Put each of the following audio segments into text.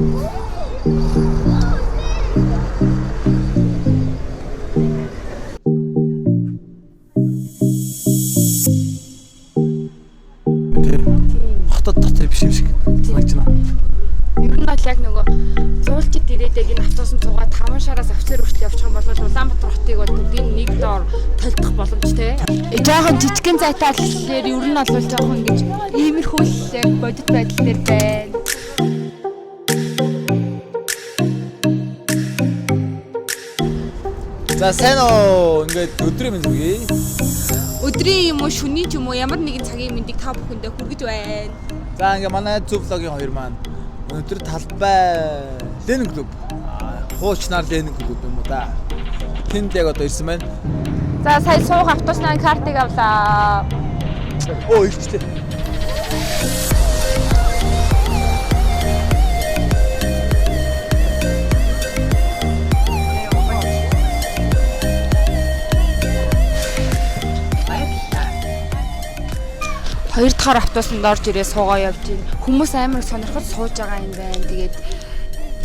Хотод дотор биш юм шиг санагдаж байна. Ер нь бол яг нөгөө зуулчид ирээдэг энэ автобусанд цугаад 5 шараас офицер хүртэл явчих юм бол Улаанбаатар хотыг бол бүгдийг нэг доор толдох боломжтой. Жаахан жижигхэн зайтай болохоор ер нь бол жаахан ингэж иймэрхүү л бодит байдал дээр байна. За сайн уу ингээд өдрийн мэнд хүргэе. Өдрийн юм уу шөнийн ч юм уу ямар нэгэн цагийн мэндийг та бүхэндээ хүргэж байна. За ингээ манай Зөв влогийн хоёр маань өнөөдөр талбай Ленин клуб хуучнаар Ленин клуб юм уу да. Тэнд яг одоо ирсэн байна. За сая суух автобусны картыг авлаа. Оо ирчлээ. Хоёр дахь автобусанд орж ирээ суугаа явж байна. Хүмүүс амар сонирхол сууж байгаа юм байна. Тэгээд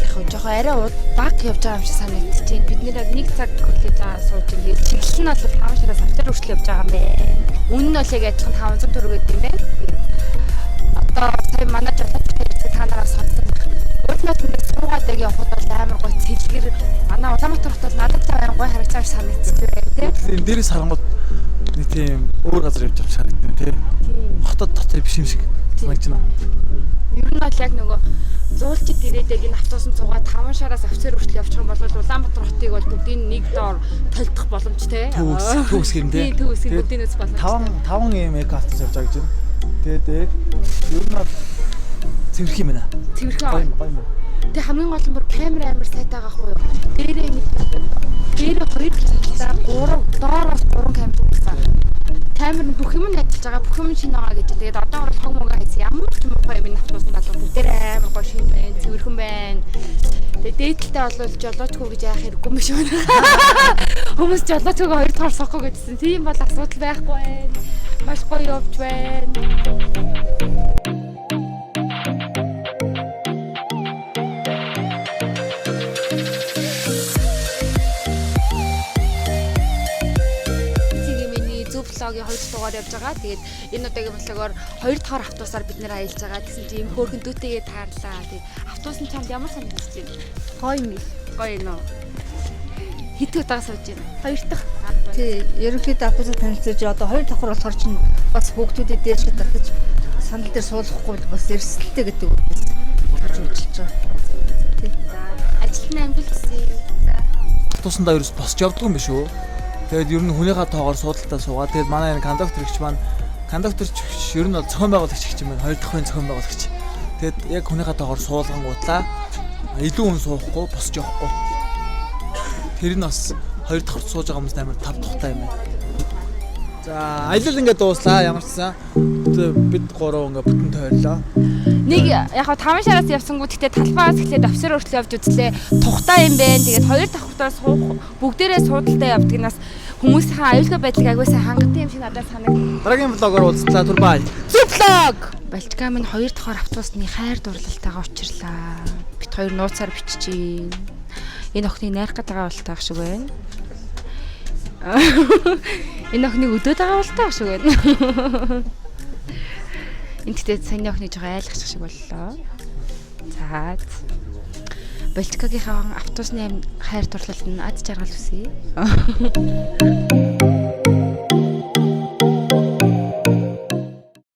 яг жоохон арай баг явж байгаа юм шиг санагдчихээн. Бид нэр яг 1 цаг хүлээж байгаа сууж байна. Тэгээд чиглэл нь бол 5 шараас авчир хүртэл явж байгаа юм байна. Үнэн нь бол яг адилхан 500 төгрөг гэдэг юм байна. Одоо сая манай жолооч хэлсэн та нараас сонссон. Өөрнөө түнээс суугаад яг явхад бол амар гоё цэжлэр манай Улаанбаатар хотод надад таван гоё харагцаар санагдчихсан байна тийм. Энэ дээрээс харангууд нэг тийм өөр газар явж байгаа санагдана тийм. Хотод дотор биш юм шиг санагдаж байна. Ер нь бол яг нөгөө зуулчид ирээдэг энэ автобусанд цугаад 5 шараас офицер хүртэл явчих юм бол Улаанбаатар хотыг бол бүгдийг нэг доор толдох боломжтой. Төгс гэн тийм. Төгс гэн бүгдийнээс боломжтой. 5 ийм эко автобус явж байгаа гэж байна. Тэгээд ер нь бол цэвэрх юм байна. Цэвэрхэн гоё. Тэг хамгийн гол нь бүр камер амар сайтай байгаа хгүй юу. Дээрээ 2 талаа 3 доороос 3 камер гэсэн. Камер нь бүх юм нь ажиллаж байгаа, бүх юм шинэ байгаа гэж. Тэгээд одоо бол хог мога хийсэн. Ямар ч юм гоё энэ автобусанд бол бүгдээр амар гоё шинэ байна, цэвэрхэн байна. Тэгээд дээдэлтэй бол жолоочгүй гэж яах хэрэггүй юм шиг байна. Хүмүүс жолоочгүй хоёр дахь сохоо гэдсэн. Тийм бол асуудал байхгүй байна. Маш гоё явж байна. Влогийн 2 дугаар явж байгаа. Тэгээд энэ удаагийн влогоор 2 дахь автобусаар бид нэр аялж байгаа. Тэгсэн чинь ийм хөөрхөн дүүтэйгээ таарлаа. Тэгээд автобусны чамд ямар санагдаж байна? Гоё юм. Гоё нөө. Хит удаага сууж байна. 2 дахь. Тий, ерөнхийдөө автобусаар танилцуулж одоо 2 давхар болохоор чинь бас хүүхдүүдэд дээш татаж сандал дээр суулгахгүй бас эрсдэлтэй гэдэг үгээс ажиллаж байгаа. Тий. Ажил нь амжилт хүсье. Автобусандаа ерөөс босч явдаг юм биш үү? Тэгээд ер нь хүнийхээ тоогоор суудалтаа суугаад тэгээд манай энэ кондукторч маань кондукторч ер нь бол зохион байгуулагч юм байна. 2 дахь зохион байгуулагч. Тэгээд яг хүнийхээ тоогоор суулгангуудлаа илүү хүн суухгүй босч явахгүй. Тэр нь бас 2 дахь сууж байгаа хүмүүст амар тав тухтай юм байна. За аялал ингээд дууслаа. Ямар ч сан бид 3 ингээд бүтэн тойрлоо. Нэг яг 5 шараас явсангууд гэхдээ талбаас эхлээд офицер хүртэл явж үзлээ. Тухтай юм байна. Тэгээд 2 дахь хутаас суух бүгдээрээ суудалтай явдагнаас хүмүүсийн аюулгүй байдлыг агуулсан хангалттай юм шиг надад санагдав. Дараагийн влогоор уулзлаа түр бай. Зөв влог. Балчгаа минь 2 дахь автобусны хайр дурлалтайгаа учирлаа. Бид хоёр нууцаар биччихээ. Энэ охиныг найрах гэдэг байгаа шиг байна. Энэ охиныг өдөөд байгаа шиг байна. Энд тэгээд саяны охиныг жоо айлгах шиг боллоо. За. Балчкагийнхаа автобусны хайр дурлалт нь ад жаргал үсэ.